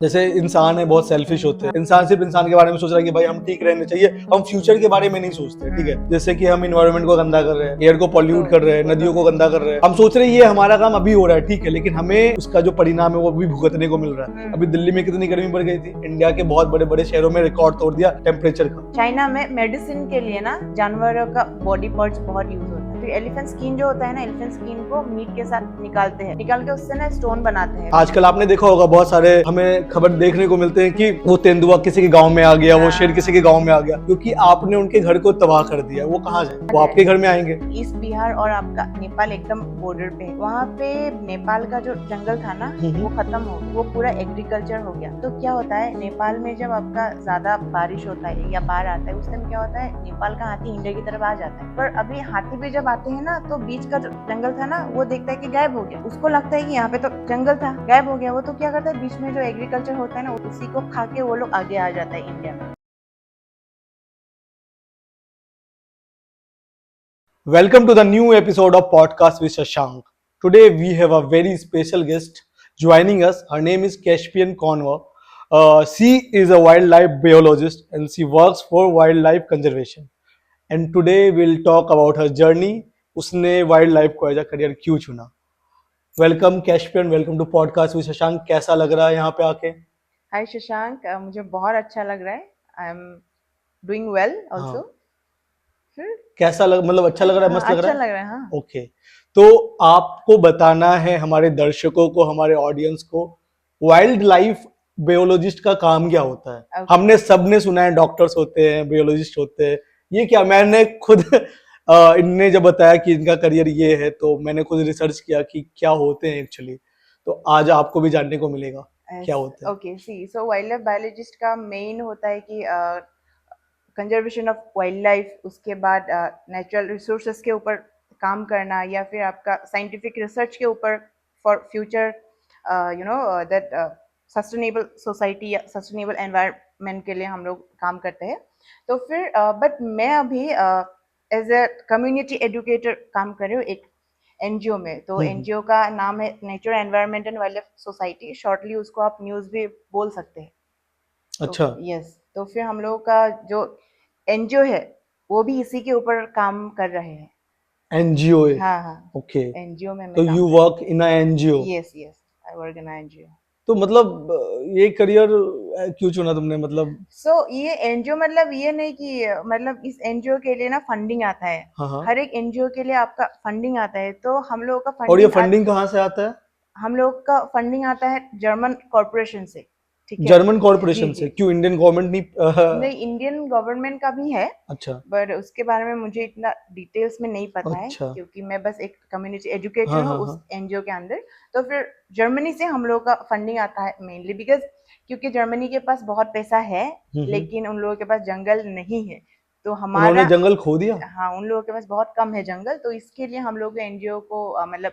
जैसे इंसान है बहुत सेल्फिश होते हैं, इंसान सिर्फ इंसान के बारे में सोच रहा है कि भाई हम ठीक रहने चाहिए, हम फ्यूचर के बारे में नहीं सोचते। ठीक है, जैसे कि हम इन्वायरमेंट को गंदा कर रहे हैं, एयर को पॉल्यूट कर रहे हैं, नदियों को गंदा कर रहे हैं, हम सोच रहे हैं ये हमारा काम अभी हो रहा है, ठीक है, लेकिन हमें उसका जो परिणाम है वो अभी भुगतने को मिल रहा है। अभी दिल्ली में कितनी गर्मी बढ़ गई थी, इंडिया के बहुत बड़े बड़े शहरों में रिकॉर्ड तोड़ दिया टेम्परेचर का। चाइना में मेडिसिन के लिए ना जानवरों का बॉडी पार्ट्स बहुत यूज होता है। तो एलिफेंट स्किन जो होता है ना, एलिफेंट स्किन को मीट के साथ निकालते हैं, निकाल के उससे ना स्टोन बनाते हैं। आजकल आपने देखा होगा बहुत सारे हमें खबर देखने को मिलते हैं कि वो तेंदुआ किसी के गांव में आ गया, वो शेर किसी के गांव में आ गया, क्योंकि आपने उनके घर को तबाह कर दिया। वो कहाँ जाए, वो आपके घर में आएंगे। ईस्ट बिहार और आपका नेपाल एकदम बॉर्डर पे है। वहाँ पे नेपाल का जो जंगल था ना वो खत्म हो गया, वो पूरा एग्रीकल्चर हो गया। तो क्या होता है, नेपाल में जब आपका ज्यादा बारिश होता है या बाढ़ आता है, उस टाइम क्या होता है, नेपाल का हाथी इंडिया की तरफ आ जाता है। पर अभी हाथी भी जब आते हैं ना, तो बीच का जो जंगल था ना वो देखता है कि गायब हो गया। उसको लगता है कि यहाँ पे तो जंगल था, गायब हो गया। वो तो क्या करता है, बीच में जो एग्रीकल्चर होता है ना उसी को खा के वो लोग आगे आ जाता है इंडिया में। Welcome to the new episode of Podcast with Shashank. Today we have a very special guest joining us. Her name is Caspian Conver. She is a wildlife biologist and she works for wildlife conservation. And today we'll talk about her journey. उसने wildlife को as a career क्यों चुना। Welcome Caspian, welcome to podcast with Shashank. कैसा लग रहा है यहाँ पे आके? हाय शशांक, मुझे बहुत अच्छा लग रहा है। आई एम डूइंग वेल हाँ, ऑल्सो। फिर कैसा लग, मतलब अच्छा लग रहा है, मस्त लग रहा अच्छा है? लग रहा है। हाँ, ओके, तो आपको बताना है हमारे दर्शकों को, हमारे ऑडियंस को, वाइल्ड लाइफ बायोलॉजिस्ट का काम क्या होता है। Okay. हमने सबने सुना है डॉक्टर्स होते हैं, बायोलॉजिस्ट होते हैं, ये क्या, मैंने खुद इनने जब बताया कि इनका करियर ये है तो मैंने खुद रिसर्च किया कि क्या होते हैं एक्चुअली। तो आज आपको भी जानने को मिलेगा क्या होते हैं। ओके, सी सो वाइल्ड लाइफ बायोलॉजिस्ट का मेन होता है कि कंजर्वेशन ऑफ वाइल्ड लाइफ, उसके बाद नेचुरल रिसोर्सेज के ऊपर काम करना, या फिर आपका साइंटिफिक रिसर्च के ऊपर for future that sustainable society या सस्टेनेबल एनवायरनमेंट के लिए हम लोग काम करते हैं। तो फिर बट मैं अभी एज ए कम्युनिटी एजुकेटर काम कर रही हूँ एक एनजीओ में। तो एनजीओ का नाम है nature environment and wild life society, shortly उसको आप न्यूज़ भी बोल सकते हैं। अच्छा, तो यस, तो फिर हम लोगों का जो एनजीओ है वो भी इसी के ऊपर काम कर रहे हैं। एनजीओ। हाँ हाँ, ओके, एनजीओ में मैं तो काम यू कर वर्क इन अ एनजीओ। रही। Yes yes, I work in NGO. तो मतलब ये करियर क्यों चुना तुमने, मतलब? सो ये एनजीओ मतलब ये नहीं कि मतलब इस एनजीओ के लिए ना फंडिंग आता है। हाँ हाँ। हर एक एनजीओ के लिए आपका फंडिंग आता है। तो हम लोगों का और ये फंडिंग फंडिंग कहाँ से आता है? हम लोग का फंडिंग आता है जर्मन कॉरपोरेशन से। ठीक है, जर्मन जी कॉरपोरेशन से? जी। क्यों, इंडियन गवर्नमेंट नहीं? नहीं, इंडियन गवर्नमेंट का भी है, अच्छा बट उसके बारे में मुझे इतना डिटेल्स में नहीं पता है, अच्छा। क्योंकि मैं बस एक कम्युनिटी एजुकेटर हाँ हूँ हाँ उस हाँ। एनजीओ के अंदर। तो फिर जर्मनी से हम लोग का फंडिंग आता है मेनली बिकॉज, क्योंकि जर्मनी के पास बहुत पैसा है हम्म। लेकिन उन लोगों के पास जंगल नहीं है। तो उन्होंने हमारा, जंगल खो दिया? हाँ, उन लोगों के पास बहुत कम है जंगल। तो इसके लिए हम लोग एनजीओ को मतलब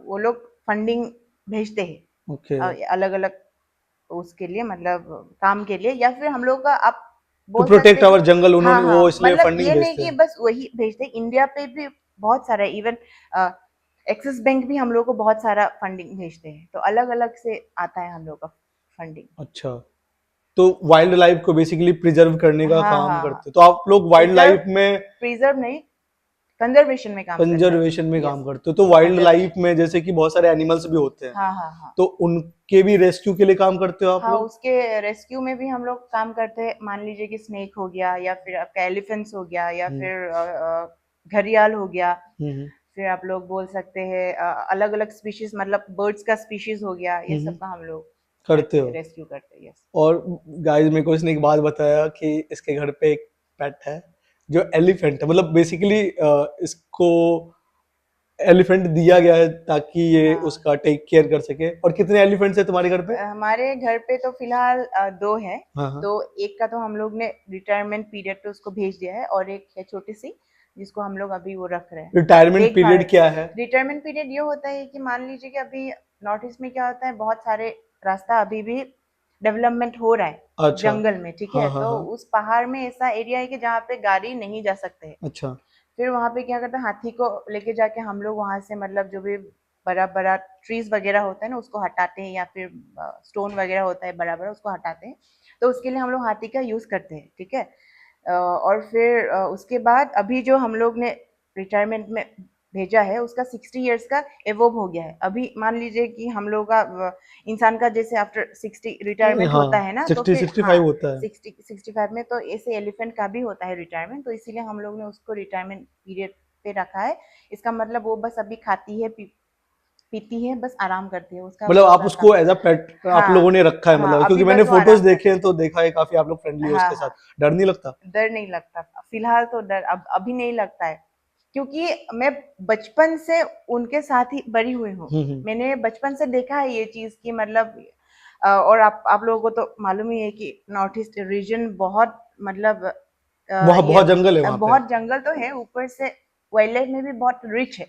वो लोग फंडिंग भेजते ओके, हैं अलग अलग उसके लिए, मतलब काम के लिए, या फिर हम लोग का आप टू बोल सकते प्रोटेक्ट हैं आवर कि जंगल, हाँ उन्होंने हाँ, वो इसलिए मतलब फंडिंग ये नहीं भेजते कि हैं। बस वही भेजते, इंडिया पे भी बहुत सारा, इवन एक्सिस बैंक भी हम लोग को बहुत सारा फंडिंग भेजते हैं। तो अलग अलग से आता है हम लोग का फंडिंग। अच्छा, तो वाइल्ड लाइफ को बेसिकली प्रिजर्व करने का हाँ काम हाँ हाँ, करते हैं, तो आप लोग वाइल्ड प्रिजर्व, लाइफ में प्रिजर्व नहीं, कंजर्वेशन में काम करते हैं। कंजर्वेशन में यस, काम करते हो? तो वाइल्ड लाइफ कंजर्वेशन। में जैसे कि बहुत सारे एनिमल्स भी होते हैं, हाँ हाँ हाँ तो उनके भी रेस्क्यू के लिए काम करते हो आप हाँ, लोग? उसके रेस्क्यू में भी हम लोग काम करते हैं। मान लीजिए कि स्नेक हो गया, या फिर आपका एलिफेंट्स हो गया, या हम्म फिर घड़ियाल हो गया। हम्म फिर आप लोग बोल सकते हैं अलग अलग स्पीशीज, मतलब बर्ड्स का स्पीशीज हो गया, ये सब हम्म। का हम लोग करते करते हैं, हो? रेस्क्यू करते हैं। यस। और गाइस, मेरे को इसने एक बात बताया कि इसके घर पे एक पेट है जो एलिफेंट है, मतलब बेसिकली इसको एलिफेंट दिया गया है ताकि ये हाँ, उसका टेक केयर कर सके। और कितने एलिफेंट्स है तुम्हारे घर पे? हमारे घर पे तो फिलहाल दो है। हाँ हाँ। तो एक का तो हम लोग ने रिटायरमेंट पीरियड पे उसको भेज दिया है, और एक है छोटी सी जिसको हम लोग अभी वो रख रहे हैं, रिटायरमेंट देखभाल। पीरियड क्या है? रिटायरमेंट पीरियड ये होता है कि मान लीजिए कि अभी नॉर्थ ईस्ट में क्या होता है, बहुत सारे रास्ता अभी भी डेवलपमेंट हो रहा है अच्छा। जंगल में। ठीक हाँ है, हाँ तो हाँ। उस पहाड़ में ऐसा एरिया है कि जहाँ पे गाड़ी नहीं जा सकते है। अच्छा। फिर वहां पे क्या करते हैं, हाथी को लेके जाके हम लोग वहां से, मतलब जो भी बड़ा बड़ा ट्रीज वगैरह होता है ना उसको हटाते हैं, या फिर स्टोन वगैरह होता है बड़ा बड़ा उसको हटाते हैं, तो उसके लिए हम लोग हाथी का यूज करते हैं, ठीक है। और फिर उसके बाद अभी जो हम लोग ने रिटायरमेंट में भेजा है उसका 60 इयर्स का एवोव हो गया है। अभी मान लीजिए कि हम लोग का इंसान का जैसे आफ्टर 60 रिटायरमेंट हाँ, होता है ना, तो 60 फिर 65 हाँ होता है। 65 में तो ऐसे एलिफेंट का भी होता है रिटायरमेंट, तो इसीलिए हम लोग ने उसको रिटायरमेंट पीरियड पे रखा है। इसका मतलब वो बस अभी खाती है, पीती है, बस आराम करती है, उसका मतलब आप दूसरा काम। उसको एज अ पेट आप हाँ लोगों ने रखा है, हाँ, मतलब अभी क्योंकि मैंने बस वो फोटोज आराम देखे करती हैं तो देखा है काफी आप लोग फ्रेंडली है। हो हाँ उसके साथ, हाँ, डर नहीं लगता? डर नहीं लगता फिलहाल तो, डर अब अभी नहीं लगता है, क्योंकि मैं बचपन से उनके साथ ही बड़ी हुई हूँ। हम्म। मैंने बचपन से देखा है ये चीज की, मतलब और आप लोगों को तो मालूम ही है कि नॉर्थ ईस्ट रीजन बहुत मतलब वहाँ ये बहुत जंगल है वहाँ पे। बहुत जंगल तो है, ऊपर से वाइल्ड लाइफ में भी बहुत रिच है,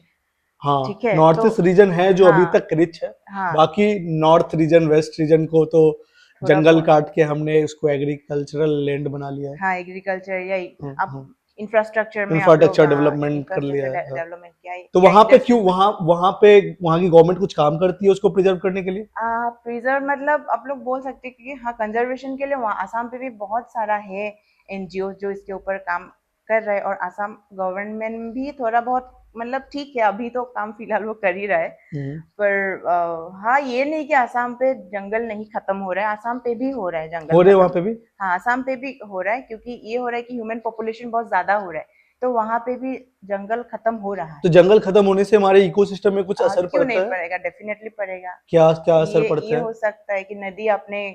हाँ, ठीक है। नॉर्थ तो ईस्ट रीजन है जो अभी हाँ तक रिच है। हाँ, बाकी नॉर्थ रीजन वेस्ट रीजन को तो थोड़ा जंगल बहुत काट के हमने उसको एग्रीकल्चरल लैंड बना लिया है। हाँ, एग्रीकल्चर या हम्म। आप इंफ्रास्ट्रक्चर में आप लोग इंफ्रास्ट्रक्चर हाँ डेवलपमेंट कर लिया इंफ्रास्ट्रक्चर है, हाँ। डेवलपमेंट किया है तो या वहां पे क्यों, इंडस्ट्रीज। वहां वहां पे वहां की गवर्नमेंट कुछ काम करती है उसको प्रिजर्व करने के लिए? प्रिजर्व मतलब आप लोग बोल सकते हैं कि हाँ, कंजर्वेशन के लिए वहाँ आसाम पे भी बहुत सारा है एनजीओ जो इसके ऊपर काम कर रहे हैं, और आसाम गवर्नमेंट भी थोड़ा बहुत मतलब ठीक है, अभी तो काम फिलहाल वो कर ही रहा है। हम्म। पर हाँ, ये नहीं कि आसाम पे जंगल नहीं खत्म हो रहा है, आसाम पे भी हो रहा है जंगल हो रहे वहां खत्म। पे भी? हाँ, आसाम पे भी हो रहा है, क्योंकि ये हो रहा है कि ह्यूमन पॉपुलेशन बहुत ज्यादा हो रहा है, तो वहां पे भी जंगल खत्म हो रहा है। तो जंगल खत्म होने से हमारे इकोसिस्टम में कुछ असर क्यों नहीं पड़ता है? पड़ेगा, डेफिनेटली पड़ेगा। क्या क्या असर ये पड़ता है? हो सकता है कि नदी अपने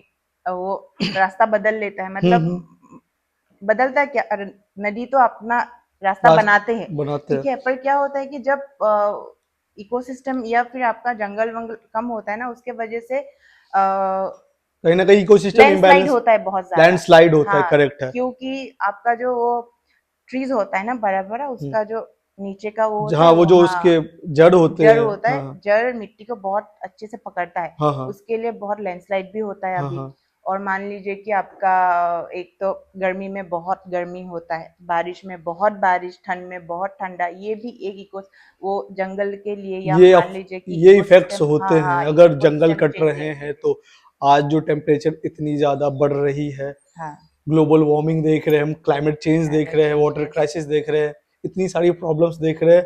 वो रास्ता बदल लेता है, हम्म। मतलब बदलता क्या, अरे नदी तो अपना रास्ता रास्ता बनाते हैं, बनाते ठीक हैं। है। पर क्या होता है कि जब इकोसिस्टम या फिर आपका जंगल वंगल कम होता है ना, उसके वजह से कहीं ना कहीं इकोसिस्टम लैंडस्लाइड इम्बैलेंस, होता है बहुत ज्यादा। लैंडस्लाइड होता है, हाँ, करेक्ट है। क्योंकि आपका जो वो ट्रीज होता है ना बड़ा बड़ा, हम्म। उसका जो नीचे का वो होता जहाँ है वो वो, जो उसके हाँ, जड़ होते जड़ हैं, होता है, हाँ जड़ मिट्टी को बहुत अच्छे से पकड़ता है, हाँ हाँ उसके लिए बहुत लैंडस्लाइड भी होता है हाँ अभी। हाँ। और मान लीजिए कि आपका एक तो गर्मी में बहुत गर्मी होता है, बारिश में बहुत बारिश, ठंड में बहुत ठंडा, ये भी एक इको वो जंगल के लिए, या ये मान लीजिए कि ये इफेक्ट्स इकोसिस्टम, होते हाँ हैं हाँ, अगर जंगल इकोसिस्टम कट रहे चेंजिंग। हैं तो। आज जो टेम्परेचर इतनी ज्यादा बढ़ रही है, हाँ, ग्लोबल वार्मिंग देख रहे हैं हम, क्लाइमेट चेंज देख क्लाइमेट रहे हैं, चेंज, वाटर यस। क्राइसिस देख रहे हैं, इतनी सारी प्रॉब्लम्स देख रहे हैं।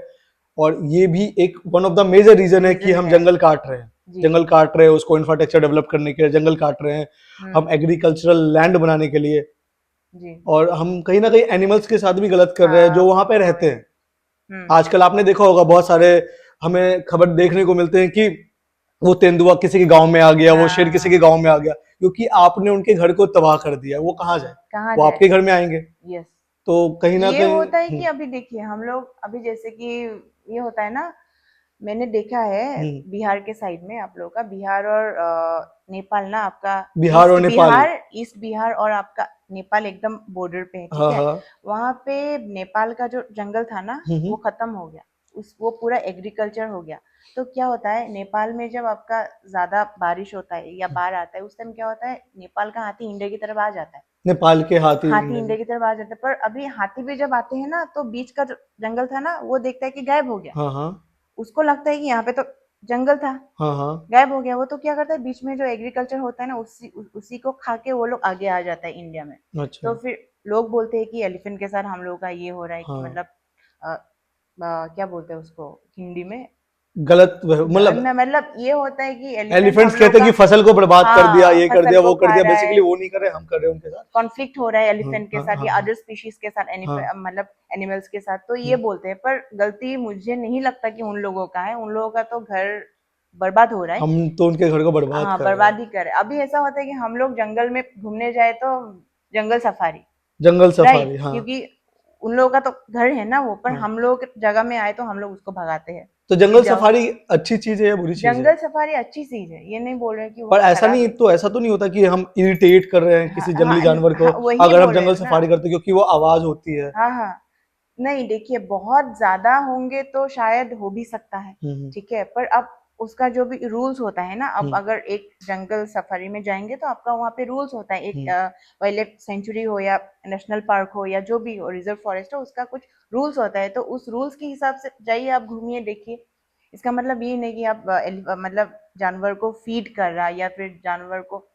और ये भी एक one of the major reason है कि रीजन हम है। जंगल काट रहे हैं। जी जंगल काट रहे हैं उसको इंफ्रास्ट्रक्चर डेवलप करने के लिए, जंगल काट रहे हैं हम हम्म। एग्रीकल्चरल लैंड बनाने के लिए। जी और हम कहीं ना कहीं एनिमल्स के साथ भी गलत कर रहे हैं जो हाँ, वहां पे रहते बहुत। हैं। हम्म। आजकल आपने देखा होगा बहुत सारे हमें खबर देखने को मिलते हैं कि वो तेंदुआ किसी के गांव में आ गया, वो शेर किसी के हाँ, गांव में आ गया, क्योंकि आपने उनके घर को तबाह कर दिया। वो कहाँ जाए? कहाँ वो जाए। आपके घर में आएंगे। यस, तो कहीं ना ये कहीं होता है कि अभी देखिए हम लोग अभी जैसे कि ये होता है ना, मैंने देखा है हम्म, बिहार के साइड में, आप लोगों का बिहार और नेपाल ना, आपका बिहार और नेपाल। ईस्ट बिहार और आपका नेपाल एकदम बॉर्डर पे है, ठीक हाँ है। हाँ। वहां पे नेपाल का जो जंगल था ना, हम्म। वो खत्म हो गया, उस वो पूरा एग्रीकल्चर हो गया। तो क्या होता है, नेपाल में जब आपका ज्यादा बारिश होता है या बाढ़ आता है, उस टाइम क्या होता है, नेपाल का हाथी इंडिया की तरफ आ जाता है, नेपाल के हाथी हाथी इंडिया इंडिया में। की तरफ आ जाता है। पर अभी हाथी भी जब आते हैं ना, तो बीच का जो जंगल था ना, वो देखता है कि गायब हो गया, हाँ हाँ उसको लगता है कि यहाँ पे तो जंगल था, हाँ हाँ। गायब हो गया। वो तो क्या करता है, बीच में जो एग्रीकल्चर होता है ना, उसी को खा के वो लोग आगे आ जाता है इंडिया में। अच्छा। तो फिर लोग बोलते हैं कि एलिफेंट के साथ हम लोग का ये हो रहा है कि हाँ, मतलब क्या बोलते हैं उसको हिंदी में, गलत मतलब मतलब ये होता है कि एलिफेंट हम एलिफेंट्स लोग कहते हैं का कि फसल को बर्बाद कर दिया, हाँ ये कर फसल दिया, को वो कर खा दिया। रहा बेसिकली है, वो नहीं कर रहे, हम कर रहे हैं उनके साथ। कॉन्फ्लिक्ट हो रहा है हाँ एलिफेंट के हाँ साथ हाँ या हाँ अदर स्पीशीज के साथ, हाँ। मतलब एनिमल्स के साथ, तो ये हम्म। बोलते हैं। पर गलती मुझे नहीं लगता कि उन लोगों का है, उन लोगों का तो घर बर्बाद हो रहा है। हम तो उनके घर को बर्बाद हाँ, कर रहे हैं। बर्बादी कर रहे हैं। अभी ऐसा होता है कि हम लोग जंगल में घूमने जाए तो जंगल सफारी, जंगल राइट, सफारी, हाँ क्योंकि उन लोगों का तो घर है ना वो, पर हाँ। हम लोग जगह में आए तो हम लोग उसको भगाते हैं तो कि जंगल जाओ। सफारी अच्छी चीज है या बुरी चीज है? जंगल सफारी अच्छी चीज है, ये नहीं बोल रहे कि पर वो ऐसा खराब नहीं है। तो, ऐसा तो नहीं होता कि हम इरिटेट कर रहे हैं हाँ किसी हाँ जंगली जानवर को हाँ, वही अगर हम बोल रहे जंगल हैं ना। सफारी करते हैं, क्योंकि वो आवाज होती है। हाँ हाँ, नहीं देखिए, बहुत ज्यादा होंगे तो शायद हो भी सकता है, हम्म ठीक है। पर अब उसका जो भी रूल्स होता है ना, अब हम्म अगर एक जंगल सफारी में जाएंगे तो आपका वहाँ पे रूल्स होता है, एक हम्म वाइल्ड लाइफ सेंचुरी हो या नेशनल पार्क हो या जो भी हो, रिजर्व फॉरेस्ट हो, उसका कुछ रूल्स होता है। तो उस रूल्स के हिसाब से जाइए, आप घूमिए, देखिए इसका मतलब ये नहीं कि आप मतलब जानवर को फीड कर रहा या फिर जानवर को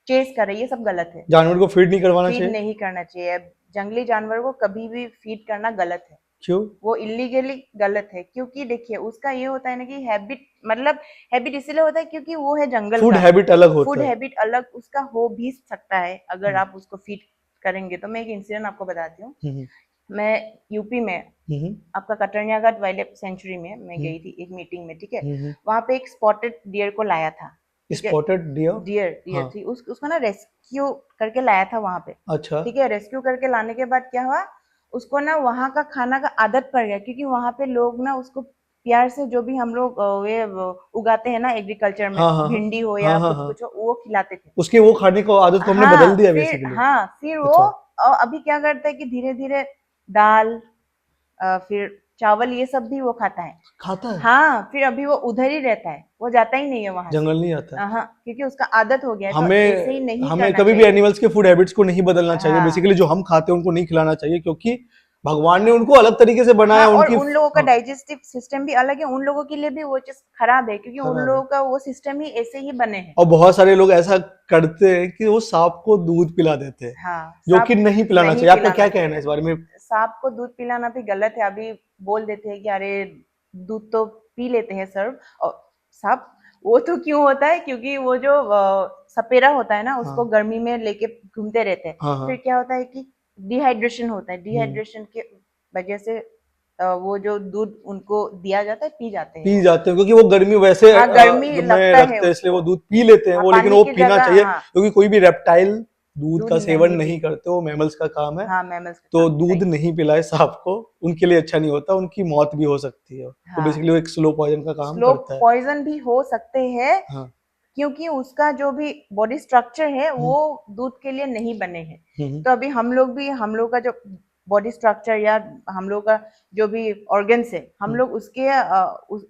चेस कर रहा है, ये सब गलत है। जानवर को फीड नहीं करवाना फीड चाहिए? नहीं करना चाहिए। जंगली जानवर को कभी भी फीड करना गलत है, क्यों? वो इलीगली गलत है। क्योंकि देखिए उसका ये होता है ना कि हैबिट, मतलब हैबिट इसलिए होता है क्योंकि वो है जंगल फूड का। हैबिट अलग फूड होता है। हैबिट अलग उसका हो भी सकता है अगर हम्म, आप उसको फीड करेंगे। तो मैं एक इंसिडेंट आपको बताती हूँ। हम्म, मैं यूपी में हम्म, आपका कटर्निया घाट वाइल्ड लाइफ सेंचुरी में मैं हम्म, गई थी एक मीटिंग में, ठीक है। हम्म। वहां पे एक स्पॉटेड डियर को लाया था, ठीक है। Spotted deer? डियर डियर हाँ। थी, उसको ना रेस्क्यू करके लाया था वहां पे, अच्छा। ठीक है। रेस्क्यू करके लाने के बाद क्या हुआ, उसको ना वहां का खाना का आदत पड़ गया, क्योंकि वहां पे लोग ना उसको प्यार से जो भी हम लोग उगाते हैं ना एग्रीकल्चर में, हाँ, हाँ, हाँ, भिंडी हो या हाँ, हाँ, कुछ हाँ। कुछ हो, वो खिलाते थे। उसके वो खाने को आदत को हमने बदल दिया बेसिकली। फिर वो अच्छा। अभी क्या करता है कि धीरे धीरे दाल, फिर चावल, ये सब भी वो खाता है। खाता है? हाँ, फिर अभी वो उधर ही रहता है, वो जाता ही नहीं है वहां से। जंगल नहीं आता है? हाँ, क्योंकि उसका आदत हो गया है, तो ऐसे ही हमें नहीं हमें करना कभी भी चाहिए। एनिमल्स के फूड हैबिट्स को नहीं बदलना चाहिए। हाँ बेसिकली जो हम खाते हैं उनको नहीं खिलाना चाहिए, क्योंकि भगवान ने उनको अलग तरीके से हाँ, बनाया। और उनकी उन लोगों का हाँ, डाइजेस्टिव सिस्टम भी अलग है, उन लोगों के लिए भी वो चीज खराब है, क्योंकि उन खराब है। लोगों का वो सिस्टम ही ऐसे ही बने हैं। और बहुत सारे लोग ऐसा करते हैं कि वो सांप को दूध पिला देते हैं, हाँ, जो कि सांप नहीं पिलाना नहीं चाहिए। आपका पिलाना क्या कहना है चाहिए। इस बारे में? सांप को दूध पिलाना भी गलत है। अभी बोल देते हैं कि अरे दूध तो पी लेते हैं सर, और सांप वो तो क्यों होता है, क्योंकि वो जो सपेरा होता है ना, उसको हाँ, गर्मी में लेके घूमते रहते हैं। हाँ, फिर हाँ। क्या होता है कि डिहाइड्रेशन होता है, हम्म। डिहाइड्रेशन के वजह से वो जो दूध उनको दिया जाता है, पी जाते हैं पी वो। जाते हैं, क्योंकि वो गर्मी वैसे हाँ, गर्मी में लगता है रखते हैं, इसलिए वो उसको। दूध पी लेते हैं हाँ, वो। लेकिन पानी वो की पीना जगह, चाहिए, हाँ, क्योंकि कोई भी रेप्टाइल दूध दूध का सेवन नहीं नहीं पीते। करते, वो मैमल्स का काम है। हाँ, मैमल्स का तो काम है, दूध राइट। नहीं पिलाए सांप को, उनके लिए अच्छा नहीं होता, उनकी मौत भी हो सकती है। तो हाँ, बेसिकली वो एक स्लो पॉइजन का काम स्लो करता है। पॉइजन भी हो सकते हैं, हाँ। क्योंकि उसका जो भी बॉडी स्ट्रक्चर है हम्म, वो दूध के लिए नहीं बने हैं। हम्म, तो अभी हम लोग भी, हम लोग का जो बॉडी स्ट्रक्चर या हम लोग का जो भी ऑर्गन्स है, हम हम्म। लोग उसके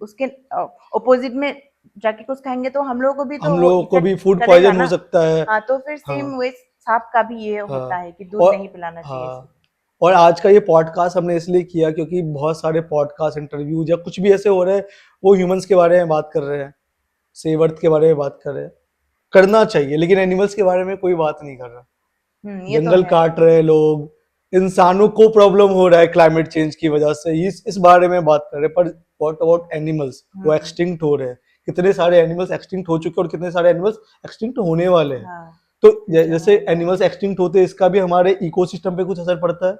उसके अपोजिट में जाके कुछ खाएंगे तो हम लोगों को भी तो हम वो लोगों को इफेक्ट भी फूड करेगा पॉइजन हो ना। सकता है। हाँ, तो फिर हाँ, सेम वे सांप का भी ये होता हाँ। है कि दूध और नहीं पिलाना चाहिए इसे। हाँ, और आज का ये पॉडकास्ट हमने इसलिए किया क्योंकि बहुत सारे पॉडकास्ट, इंटरव्यूज या कुछ भी ऐसे हो रहे हैं, वो ह्यूमंस के बारे में बात कर रहे हैं, सेव अर्थ के बारे में बात कर रहे हैं। करना चाहिए, लेकिन एनिमल्स के बारे में कोई बात नहीं कर रहा। ये तो जंगल है। काट रहे हैं लोग, इंसानों को प्रॉब्लम हो रहा है क्लाइमेट चेंज की वजह से, इस बारे में बात कर रहे हैं। पर व्हाट अबाउट एनिमल्स? वो हम्म एक्सटिंक्ट हो रहे हैं। कितने सारे एनिमल्स एक्सटिंक्ट हो चुके हैं और कितने सारे एनिमल्स एक्सटिंक्ट होने वाले हैं। हाँ, तो फ्यूचर में जैसे होने वाला एनिमल्स है। एक्सटिंक्ट होते हैं, इसका भी हमारे इकोसिस्टम पे कुछ असर पड़ता है?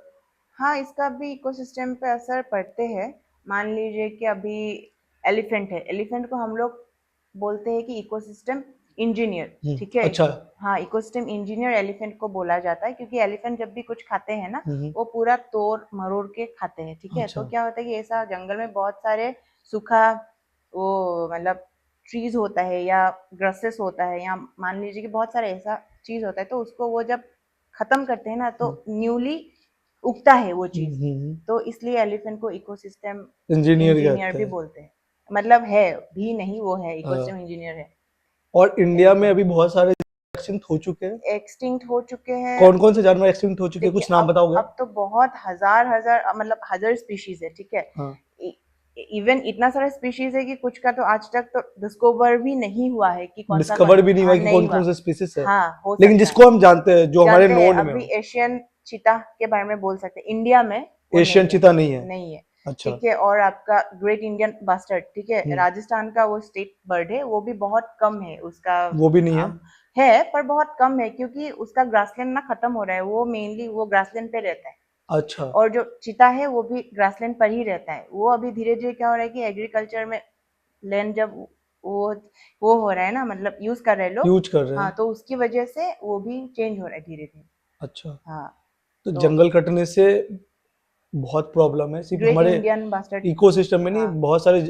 हाँ, इसका भी इकोसिस्टम पे असर पड़ते हैं। मान लीजिए कि अभी एलिफेंट है, एलिफेंट को हम लोग बोलते हैं कि इकोसिस्टम इंजीनियर, ठीक है। अच्छा। हाँ, इकोसिस्टम इंजीनियर एलिफेंट को बोला जाता है, क्योंकि एलिफेंट जब भी कुछ खाते हैं ना, हम्म। वो पूरा तोड़ मरोड़ के खाते हैं, ठीक है। अच्छा। तो क्या होता है कि ऐसा जंगल में बहुत सारे सूखा वो मतलब ट्रीज होता है या ग्रासेस होता है, या मान लीजिए कि बहुत सारे ऐसा चीज होता है, तो उसको वो जब खत्म करते हैं ना, तो न्यूली उगता है वो चीज। तो इसलिए एलिफेंट को इकोसिस्टम इंजीनियर इंजीनियर कहते भी हैं। बोलते हैं। मतलब है भी नहीं, वो है हाँ। इकोसिस्टम इंजीनियर है और इंडिया में एलिफेंट। अभी बहुत सारे एक्सटिंक्ट हो चुके हैं। एक्सटिंक्ट हो चुके हैं। कौन कौन से जानवर एक्सटिंक्ट हो चुके हैं, देखिए कुछ नाम बताओगे? अब तो बहुत हजार हजार मतलब हजार स्पीशीज है, ठीक है। हाँ। इवन इतना सारा स्पीशीज है कि कुछ का तो आज तक तो डिस्कवर भी नहीं हुआ है कि कौन सा डिस्कवर भी नहीं हुआ हाँ, कि नहीं कौन हुआ। कौन से स्पीसीज है। हाँ, हो लेकिन सकता है। जिसको हम जानते हैं, जो हमारे जानते हैं, नोन में अभी हो। एशियन चीता के बारे में बोल सकते हैं, इंडिया में वो एशियन नहीं है। चीता नहीं है? नहीं है, अच्छा। ठीक है। और आपका ग्रेट इंडियन बास्टर्ड, ठीक है, हम्म। राजस्थान का वो स्टेट बर्ड है, वो भी बहुत कम है उसका। वो भी नहीं है? है पर बहुत कम है, क्योंकि उसका ग्रासलैंड ना खत्म हो रहा है, वो मेनली वो ग्रासलैंड पे रहता है। अच्छा। और जो चीता है वो भी ग्रासलैंड पर ही रहता है। वो अभी धीरे धीरे क्या हो रहा है कि एग्रीकल्चर में लैंड जब वो वो हो रहा है ना, मतलब यूज कर रहे हैं लोग। यूज कर रहे हाँ, हैं। तो उसकी वजह से वो भी चेंज हो रहा है धीरे धीरे। अच्छा। हाँ, तो तो जंगल कटने से बहुत प्रॉब्लम है, सिर्फ ग्रेट हमारे इंडियन बास्टर्ड। इकोसिस्टम में नहीं, हाँ। बहुत सारे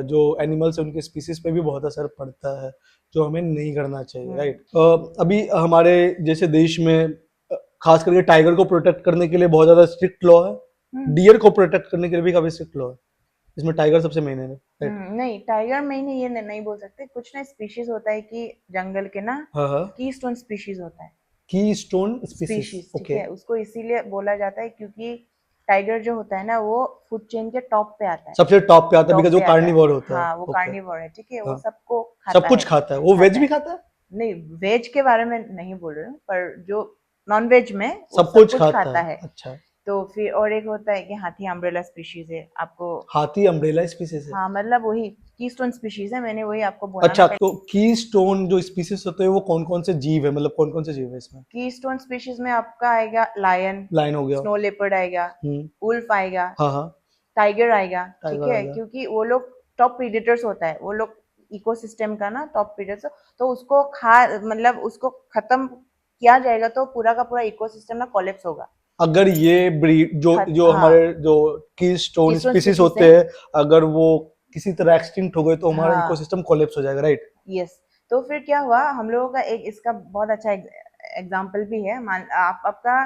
जो एनिमल्स हैं उनके स्पीसीज पे भी बहुत असर पड़ता है, जो हमें नहीं करना चाहिए, हम्म राइट। अभी हमारे जैसे देश में खास करके टाइगर को प्रोटेक्ट करने के लिए बहुत ज्यादा स्ट्रिक्ट लॉ है। हम्म डियर को प्रोटेक्ट करने के लिए भी काफी स्ट्रिक्ट लॉ है, इसमें टाइगर सबसे मेन है, राइट। नहीं, टाइगर में नहीं, ये नहीं बोल सकते। कुछ ना स्पीशीज होता है कि जंगल के ना हाँ, हाँ। कीस्टोन स्पीशीज होता है। की स्टोन स्पीसीज, स्पीशीज, ठीक ओके। है, उसको इसीलिए बोला जाता है क्योंकि टाइगर जो होता है ना वो फूड चेन के टॉप पे आता है, सबसे टॉप पे आता है, टॉप बिकॉज वो पे आता है। कार्निवोर होता है। हाँ वो ओके। कार्निवोर है, ठीक है, वो हाँ, सबको सब खाता कुछ है, खाता है वो। वेज खाता भी है। खाता है? नहीं, वेज के बारे में नहीं बोल रही हूँ, पर जो नॉन वेज में वो सब सब कुछ कुछ खाता खाता है, है। अच्छा। तो फिर और एक होता है कि हाथी अम्ब्रेला स्पीशीज है, आपको। हाथी अम्ब्रेला स्पीसीज है? हाँ मतलब वही कीस्टोन स्पीशीज है, मैंने वही आपको बोला ना अच्छा, पहले। तो की स्टोन जो स्पीसीज होते हैं वो कौन कौन से जीव है, मतलब कौन कौन से जीव है इसमें? कीस्टोन स्पीशीज में आपका आएगा लायन, लाइन हो गया। स्नो लेपर्ड आएगा, हम्म। वुल्फ आएगा, हाँ हाँ। टाइगर आएगा, ठीक टाइगर आ है, गया। क्योंकि वो लोग टॉप प्रीडेटर्स होता है, वो लोग इकोसिस्टम का ना टॉप प्रीडेटर्स, तो उसको खा मतलब उसको खत्म किया जाएगा तो पूरा का पूरा इकोसिस्टम ना कोलैप्स होगा। अगर ये ब्रीड जो जो हाँ, हमारे जो की स्टोन कीस्टोन स्पीसीज स्पीशीज होते है। हैं, अगर वो किसी तरह एक्सटिंक्ट हो गए तो हमारा हाँ, इकोसिस्टम कोलैप्स हो जाएगा, राइट? यस। तो फिर क्या हुआ, हम लोगों का एक इसका बहुत अच्छा एग्जाम्पल भी है। मान आप आपका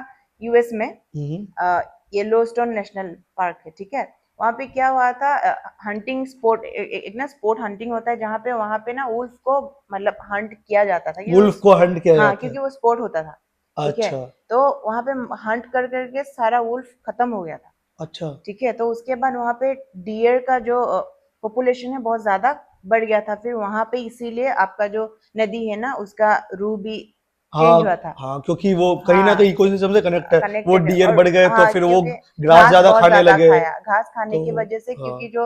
यूएस में हम्म। येलोस्टोन नेशनल पार्क है, ठीक है, वहाँ पे क्या हुआ था, हंटिंग स्पोर्ट, एक ना स्पोर्ट हंटिंग होता है जहाँ पे वहाँ पे ना वुल्फ को मतलब हंट किया जाता था, क्योंकि वुल्फ को हंट किया हाँ जाता है? क्योंकि वो स्पोर्ट होता था, ठीक है। अच्छा। तो वहाँ पे हंट कर करके सारा वुल्फ खत्म हो गया था, अच्छा। ठीक है। तो उसके बाद वहाँ पे डियर का जो पॉपुलेशन है बहुत ज्यादा बढ़ गया था, फिर वहाँ पे इसीलिए आपका जो नदी है ना उसका रू भी चेंज हुआ हाँ था। हाँ, क्योंकि वो कहीं ना हाँ कहीं इकोसिस्टम से कनेक्ट है। वो कनेक्टेड है, डियर और बढ़ गए तो हाँ फिर वो क्योंकि ग्रास घास ज्यादा बहुत खाने ज्यादा लगे। खाया, घास खाने तो की वजह से, हाँ क्योंकि जो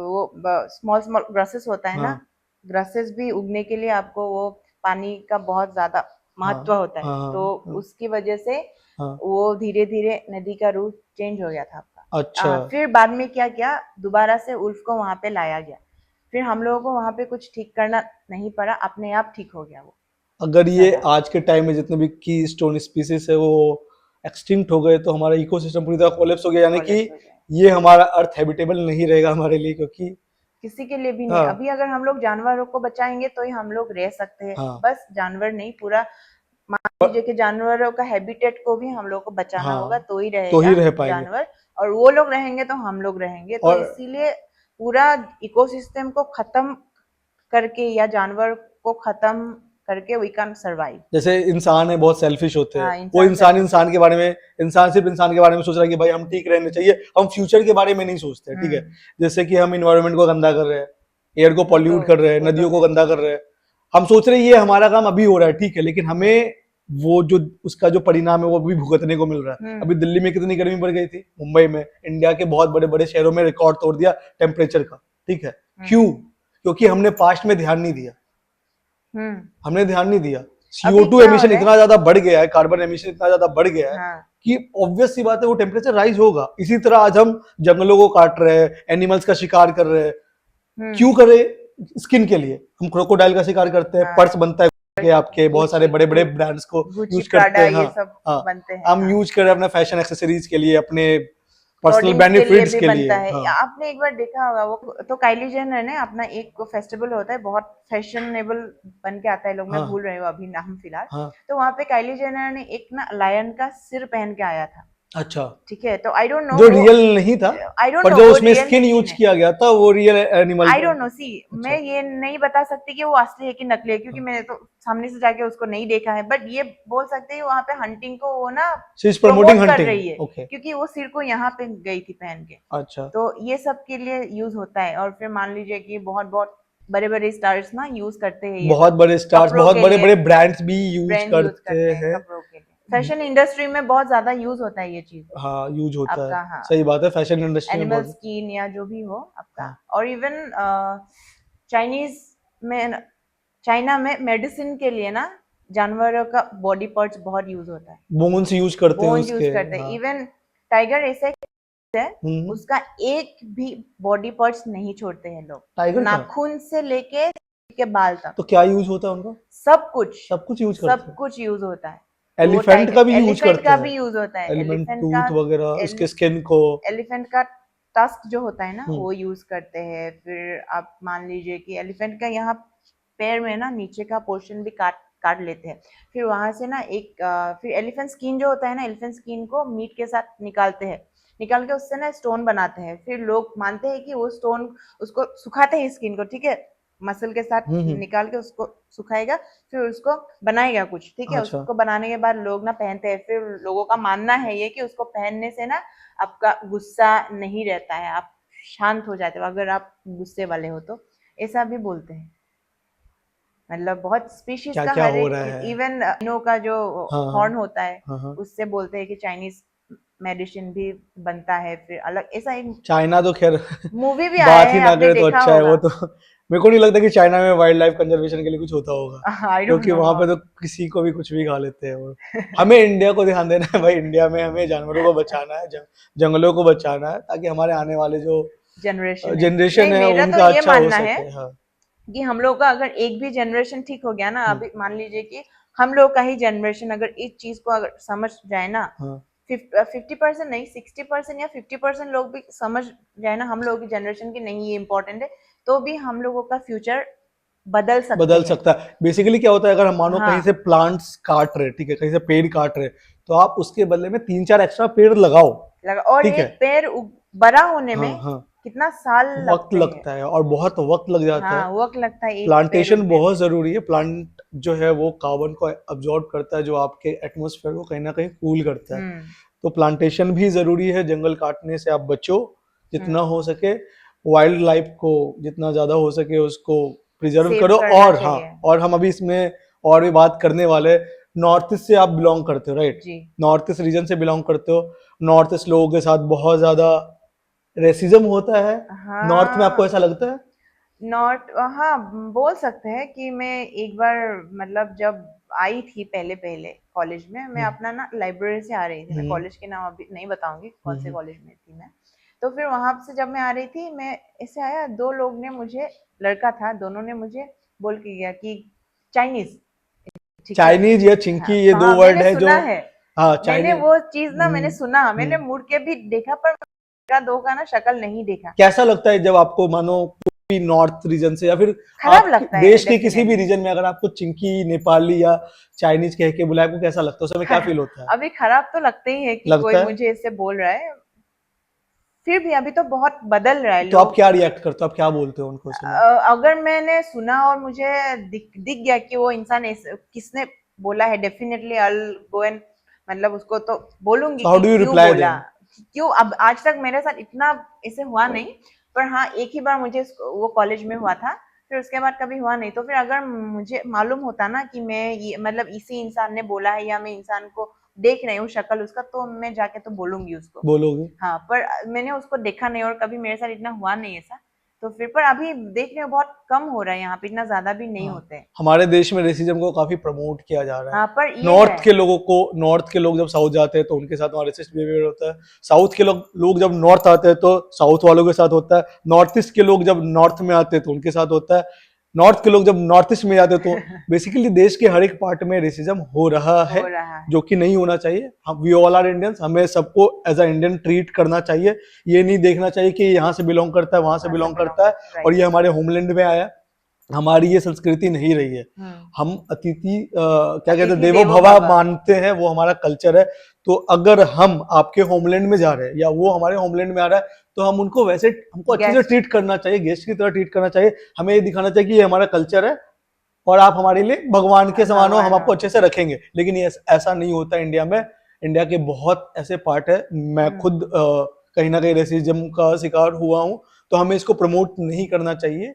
वो स्मॉल स्मॉल ग्रासेस होता है ना, हाँ ग्रासेस भी उगने के लिए आपको वो पानी का बहुत ज्यादा हाँ महत्व होता है, हाँ तो हाँ उसकी वजह से हाँ। वो धीरे धीरे नदी का रूट चेंज हो गया था आपका। अच्छा। फिर बाद में क्या किया, दोबारा से उल्फ को वहां पे लाया गया, फिर हम लोगों को वहां पे कुछ ठीक करना नहीं पड़ा, अपने आप ठीक हो गया वो अगर ये सारा। आज के टाइम में जितने भी की स्टोन स्पीसीज है वो एक्सटिंक्ट हो गए तो हमारा इकोसिस्टम पूरी तरह कोलैप्स हो गया, यानी कि कॉलेप्स हो गया, ये हमारा अर्थ हैबिटेबल नहीं रहेगा हमारे लिए, क्योंकि किसी के लिए भी नहीं। हाँ अभी अगर हम लोग जानवरों को बचाएंगे तो ही हम लोग रह सकते हैं, हाँ बस जानवर नहीं, पूरा मान लीजिए कि जानवरों का हैबिटेट को भी हम लोग को बचाना होगा हाँ, तो ही तो ही रहेगा रह पाएंगे। जानवर, और वो लोग रहेंगे तो हम लोग रहेंगे, तो और इसीलिए पूरा इकोसिस्टम को खत्म करके या जानवर को खत्म करके वी कैन सर्वाइव। जैसे इंसान है बहुत सेल्फिश होते हैं, हाँ वो इंसान इंसान सेल्फिश है। इंसान के बारे में, इंसान सिर्फ इंसान के बारे में सोच रहा है कि भाई हम ठीक रहने चाहिए, हम फ्यूचर के बारे में नहीं सोचते, ठीक है। हम्म, जैसे कि हम इन्वायरमेंट को गंदा कर रहे हैं, एयर को पॉल्यूट कर रहे हैं, वो तो नदियों को है। गंदा कर रहे हैं, हम सोच रहे हैं ये हमारा काम अभी हो रहा है, ठीक है, लेकिन हमें वो जो उसका जो परिणाम है वो अभी भुगतने को मिल रहा है। हम्म अभी दिल्ली में कितनी गर्मी बढ़ गई थी, मुंबई में, इंडिया के बहुत बड़े बड़े शहरों में रिकॉर्ड तोड़ दिया टेम्परेचर का, ठीक है। क्यों? हम्म क्योंकि हमने पास्ट में ध्यान नहीं दिया, हम्म। हमने ध्यान नहीं दिया। अभी CO2 क्या हो एमिशन रहा है, इतना ज्यादा बढ़ गया है, कार्बन एमिशन इतना ज्यादा बढ़ गया है हाँ कि ऑब्वियस सी बात है वो टेम्परेचर राइज होगा। इसी तरह आज हम जंगलों को काट रहे हैं, एनिमल्स का शिकार कर रहे हैं। क्यों हम्म करे? स्किन के लिए हम क्रोकोडाइल का शिकार करते हैं, हाँ, पर्स बनता है के आपके, बहुत सारे गुची बड़े बड़े ब्रांड्स को गुची यूज करते प्राडा हैं। हाँ ये सब हाँ, बनते हैं, हम हाँ। यूज कर रहे हैं अपने फैशन एक्सेसरीज के लिए, अपने पर्सनल क्लोथिंग्स के लिए बेनिफिट्स भी के लिए। बनता है, हाँ आपने एक बार देखा होगा वो तो काइली जेनर ने अपना एक फेस्टिवल होता है बहुत फैशनेबल बन के आता है, लोग, मैं हाँ भूल रही हूँ अभी नाम फिलहाल। हाँ। तो वहां पे काइली जेनर ने एक ना लायन का सिर पहन के आया था, अच्छा, ठीक है। तो आई डोंट नो जो वो, रियल नहीं था, आई डोंट पर नो जो वो उसमें रियल स्किन है कि यूज नहीं, किया गया था वो real animal. I don't know. See मैं अच्छा। ये नहीं बता सकती कि वो असली है कि नकली है, क्योंकि मैंने तो सामने से जाके उसको नहीं देखा है, बट ये बोल सकते हैं वहां पे हंटिंग को वो ना शी इज प्रमोटिंग प्रमोट कर हंटिंग, रही है, ओके। क्योंकि वो सिर को यहाँ पे गई थी पहन के। अच्छा। तो ये सब के लिए यूज होता है, और फिर मान लीजिए कि बहुत बहुत बड़े बड़े स्टार्स ना यूज करते हैं ये बहुत सब बड़े स्टार्स, कपड़ों बहुत के बड़े लिए, बड़े ब्रांड्स भी यूज ब्रांड यूज करते करते हैं हैं। कपड़ों के लिए, फैशन इंडस्ट्री में बहुत ज्यादा यूज होता है ये चीज हाँ, यूज होता है, आपका, हाँ। सही बात है, फैशन इंडस्ट्री में एनिमल बहुत। स्किन या जो भी हो आपका, हाँ और इवन चाइनीज में, चाइना में मेडिसिन के लिए ना जानवरों का बॉडी पार्ट्स बहुत यूज होता है, बोन्स यूज करते हैं बोन यूज उसके। करते हैं। हाँ। इवन टाइगर ऐसे है, हम्म। उसका एक भी बॉडी पार्ट्स नहीं छोड़ते हैं लोग, टाइगर का? नाखून से लेके के बाल तक, तो क्या यूज होता है उनका? सब कुछ, सब कुछ यूज करते सब हैं। कुछ यूज होता है। तो वो एलिफेंट का टाइगर, भी यूज एलिफेंट करते का हैं, भी यूज होता है, एलिफेंट एलिफेंट का, टूथ वगैरह, एल, उसके स्किन को। एलिफेंट का टस्क जो होता है ना हम्म वो यूज करते हैं। फिर आप मान लीजिए कि एलिफेंट का यहाँ पैर में ना नीचे का पोर्शन भी काट काट लेते हैं, फिर वहां से ना एक फिर एलिफेंट स्किन जो होता है ना, एलिफेंट स्किन को मीट के साथ निकालते हैं, निकाल के उससे ना स्टोन बनाते हैं, फिर लोग मानते हैं कि वो स्टोन, उसको सुखाते हैं स्किन को, ठीक है, मसल के साथ हम्म। निकाल के उसको सुखाएगा, फिर उसको बनाएगा कुछ, ठीक है, अच्छा। उसको बनाने के बाद लोग ना पहनते हैं, फिर लोगों का मानना है ये कि उसको पहनने से ना आपका गुस्सा नहीं रहता है, आप शांत हो जाते हो अगर आप गुस्से वाले हो तो, ऐसा भी बोलते हैं। मतलब बहुत स्पीशीज क्या का क्या हर हो एक, रहा है। इवन इनो का जो हाँ हाँ हॉर्न होता है हाँ हाँ। उससे बोलते हैं कि चाइनीज मेडिसिन भी बनता है, फिर अलग ऐसा एक चाइना तो खैर मूवी भी आया बात ही है, ना आपने करे तो देखा अच्छा है वो होगा। तो। मेरे को नहीं लगता कि चाइना में वाइल्ड लाइफ कंजर्वेशन के लिए कुछ होता होगा, आई डोंट क्योंकि नो। वहां पे तो किसी को भी कुछ भी खा लेते हैं वो। हमें इंडिया को ध्यान देना है भाई, इंडिया में हमें जानवरों को बचाना है, जंगलों को बचाना है, ताकि हमारे आने वाले जो जनरेशन है, जनरेशन नहीं है मेरा तो उनका ये अच्छा हो मानना है सके। हाँ। कि हम लोग का अगर एक भी जनरेशन ठीक हो गया ना, हम्म, अभी मान लीजिए कि हम लोग का ही जनरेशन अगर इस चीज को अगर समझ जाए ना, हाँ 50% नहीं, 60% या 50% लोग भी समझ जाए ना हम लोगों की जनरेशन की नहीं ये इम्पोर्टेंट है, तो भी हम लोगों का फ्यूचर बदल सकते बदल हैं। सकता है। बेसिकली क्या होता है, अगर हम मानो कहीं हाँ से प्लांट्स काट रहे, ठीक है, कहीं से पेड़ काट रहे, तो आप उसके बदले में 3-4 एक्स्ट्रा पेड़ लगाओ। लगा, और ठीक है। एक पेड़ बड़ा होने हाँ में हाँ। कितना साल वक्त लगते हैं। लगता है और बहुत वक्त लग जाता है। हाँ वक्त लगता है एक पेड़ प्लांटेशन उगने में। बहुत जरूरी है। प्लांट जो है वो कार्बन को अब्जॉर्ब करता है, जो आपके एटमॉस्फेयर को कहीं ना कहीं कूल करता है। हम्म तो प्लांटेशन भी जरूरी है। जंगल काटने से आप बचो जितना हम्म हो सके। वाइल्ड लाइफ को जितना ज्यादा हो सके उसको प्रिजर्व सेव करो। करना और हाँ, चाहिए। और हम अभी इसमें और भी बात करने वाले। नॉर्थ ईस्ट से आप बिलोंग करते हो, राइट? जी नॉर्थ ईस्ट रीजन से बिलोंग करते हो। नॉर्थ ईस्ट लोगों के साथ बहुत ज्यादा रेसिज्म होता है। नॉर्थ में आपको हाँ ऐसा लगता है? नॉट, हाँ बोल सकते हैं कि मैं एक बार, मतलब जब आई थी पहले पहले कॉलेज में, मैं हम्म अपना ना लाइब्रेरी से आ रही थी, मैं हम्म कॉलेज के नाम अभी नहीं बताऊंगी कौन से हम्म कॉलेज में थी मैं। तो फिर वहां से जब मैं आ रही थी, मैं ऐसे आया, दो लोग ने मुझे, लड़का था, दोनों ने मुझे बोल के गया कि चाइनीज, ठीक है। चाइनीज या चिंकी, हाँ ये दो हाँ वर्ड मैंने है जो। सुना है, हाँ मैंने चाइनीज। वो चीज ना मैंने सुना, मैंने हम्म। मुड़ के भी देखा, पर का दो का ना शक्ल नहीं देखा। कैसा लगता है जब आपको मानो कोई नॉर्थ रीजन से या फिर खराब आप लगता है देश के किसी भी डेफिनेटली। रीजन में अगर आपको चिंकी, नेपाली या चाइनीज कह के बुलाए, आपको कैसा लगता है? उस समय क्या फील होता है? अभी खराब तो लगते ही है कि कोई लगता है। मुझे इससे बोल रहा है, फिर भी अभी तो बहुत बदल रहा है तो आप लोग। क्या रिएक्ट करते हो, आप क्या बोलते हो उनको उस समय? अगर मैंने सुना और मुझे दिख गया कि वो इंसान किसने बोला है, डेफिनेटली आई गो एंड, मतलब उसको तो बोलूंगी सो हाउ कि डू यू क्यों रिप्लाई बोला, देम? क्यों। अब आज तक मेरे साथ इतना ऐसे हुआ नहीं, पर हाँ एक ही बार मुझे वो कॉलेज में हुआ था, फिर उसके बाद कभी हुआ नहीं। तो फिर अगर मुझे मालूम होता ना कि मैं ये, मतलब इसी इंसान ने बोला है, या मैं इंसान को देख रही हूँ शक्ल उसका, तो मैं जाके तो बोलूंगी उसको। बोलोगे? हाँ पर मैंने उसको देखा नहीं और कभी मेरे साथ इतना हुआ नहीं ऐसा। तो फिर पर अभी देख रहे हो बहुत कम हो रहा है, यहाँ पे इतना ज्यादा भी नहीं हाँ, होते हैं। हमारे देश में रेसिज्म को काफी प्रमोट किया जा रहा है। हाँ पर ये है। नॉर्थ के लोगों को, नॉर्थ के लोग जब साउथ जाते हैं तो उनके साथ वहाँ रेसिस्ट बिहेवियर होता है। साउथ के लोग जब नॉर्थ आते हैं तो साउथ वालों के साथ होता है। नॉर्थ ईस्ट के लोग जब नॉर्थ में आते हैं तो उनके साथ होता है। नॉर्थ के लोग जब नॉर्थ ईस्ट में जाते हैं तो बेसिकली देश के हर एक पार्ट में रेसिज्म हो रहा है, हो रहा है। जो कि नहीं होना चाहिए। हम वी ऑल आर इंडियंस, हमें सबको एज अ इंडियन ट्रीट करना चाहिए। ये नहीं देखना चाहिए कि यहाँ से बिलोंग करता है, वहां से वहां से बिलोंग बिलोंग करता है करते, और राइट। ये हमारे होमलैंड में आया। हमारी ये संस्कृति नहीं रही है। हम्म। हम अतिथि क्या कहते हैं, अतिथि देवो देवो भवा भव। मानते हैं, वो हमारा कल्चर है। तो अगर हम आपके होमलैंड में जा रहे हैं या वो हमारे होमलैंड में आ रहा है, तो हम उनको वैसे, हमको अच्छे से गेस्ट। ट्रीट करना चाहिए, गेस्ट की तरह ट्रीट करना चाहिए। हमें ये दिखाना चाहिए कि ये हमारा कल्चर है और आप हमारे लिए भगवान के समान हो, हम भगवान हो। आपको अच्छे से रखेंगे। लेकिन ये ऐसा नहीं होता इंडिया में। इंडिया के बहुत ऐसे पार्ट है, मैं हम्म। खुद कहीं ना कहीं रेसिज्म का शिकार हुआ हूँ। तो हमें इसको प्रमोट नहीं करना चाहिए।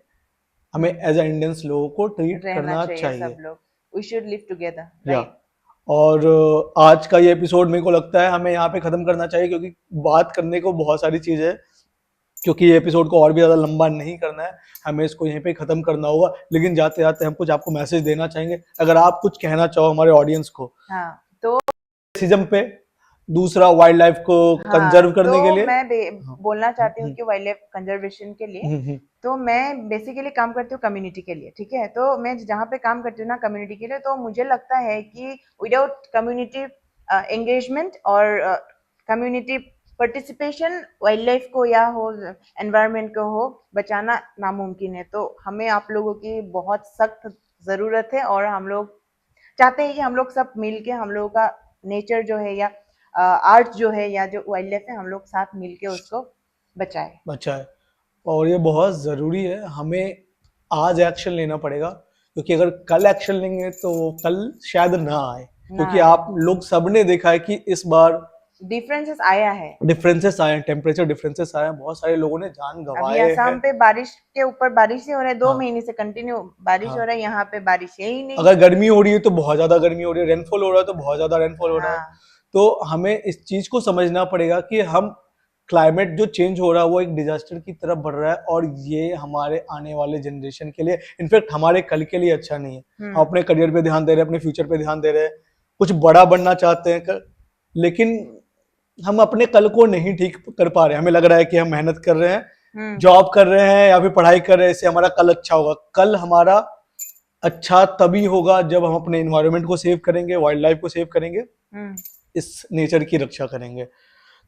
हमें हम्म। एज अ इंडियंस लोगों को ट्रीट रहना करना चाहिए सब चाहिए। लोग, वी शुड लिव टुगेदर, या राइट। और आज का ये एपिसोड मेरे को लगता है हमें यहाँ पे खत्म करना चाहिए, क्योंकि बात करने को बहुत सारी चीजें है। क्योंकि ये एपिसोड को और भी ज्यादा लंबा नहीं करना है, हमें इसको यहीं पे खत्म करना होगा। लेकिन जाते जाते हम कुछ आपको मैसेज देना चाहेंगे, अगर आप कुछ कहना चाहो हमारे ऑडियंस को हाँ तो, रेसिज्म पे, दूसरा वाइल्ड लाइफ को हाँ कंजर्व करने के तो लिए। मैं हाँ। बोलना चाहती हूँ हम्म, कि वाइल्ड लाइफ कंजर्वेशन के लिए, हम्म। तो मैं बेसिकली काम करती हूँ कम्युनिटी के लिए, ठीक है। तो मैं जहाँ पे काम करती हूँ ना कम्युनिटी के लिए, तो मुझे लगता है कि विदाउट कम्युनिटी एंगेजमेंट और कम्युनिटी पार्टिसिपेशन, वाइल्ड लाइफ को या हो एनवायरनमेंट को हो बचाना नामुमकिन है। तो हमें आप लोगों की बहुत सख्त ज़रूरत है, और हम लोग चाहते हैं कि हम लोग सब मिल के हम लोगों का नेचर जो है, या आर्ट जो है, या जो वाइल्ड लाइफ है, हम लोग साथ मिल के उसको बचाए। अच्छा है। और ये बहुत ज़रूरी है, हमें आज एक्शन लेना पड़ेगा। क्योंकि अगर कल एक्शन लेंगे तो कल शायद ना आए। ना क्योंकि आए। आप लोग सबने देखा है कि इस बार डिफरेंसेस आया है। डिफरेंसेस आए हैं, टेम्परेचर डिफरेंसेस आए हैं, बहुत सारे लोगों ने जान अभी गंवाए असम हैं। पे बारिश के ऊपर बारिश ही हो रहा है, 2 हाँ महीने से कंटिन्यू बारिश हाँ, हो रहा है, यहाँ पे बारिश है ही नहीं। अगर गर्मी हो रही है तो बहुत ज्यादा गर्मी हो रही है, रेनफॉल हो रहा है तो बहुत ज्यादा रेनफॉल हो रहा है। हाँ। तो हमें इस चीज को समझना पड़ेगा कि हम क्लाइमेट जो चेंज हो रहा है वो एक डिजास्टर की तरफ बढ़ रहा है, और ये हमारे आने वाले जनरेशन के लिए, इनफैक्ट हमारे कल के लिए अच्छा नहीं है। हम अपने करियर पे ध्यान दे रहे हैं, अपने फ्यूचर पे ध्यान दे रहे हैं, कुछ बड़ा बनना चाहते हैं लेकिन हम अपने कल को नहीं ठीक कर पा रहे हैं। हमें लग रहा है कि हम मेहनत कर रहे हैं, जॉब कर रहे हैं या फिर पढ़ाई कर रहे हैं, इससे हमारा कल अच्छा होगा। कल हमारा अच्छा तभी होगा जब हम अपने इन्वायरमेंट को सेव करेंगे, वाइल्ड लाइफ को सेव करेंगे, इस नेचर की रक्षा करेंगे।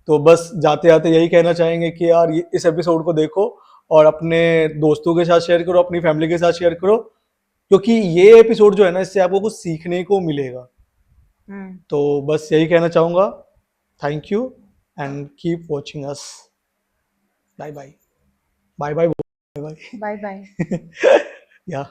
तो बस जाते जाते यही कहना चाहेंगे कि यार इस एपिसोड को देखो और अपने दोस्तों के साथ शेयर करो, अपनी फैमिली के साथ शेयर करो, क्योंकि ये एपिसोड जो है ना, इससे आपको कुछ सीखने को मिलेगा। तो बस यही कहना चाहूंगा। Thank you and keep watching us. Bye bye. Bye bye. Bye bye. Bye bye. या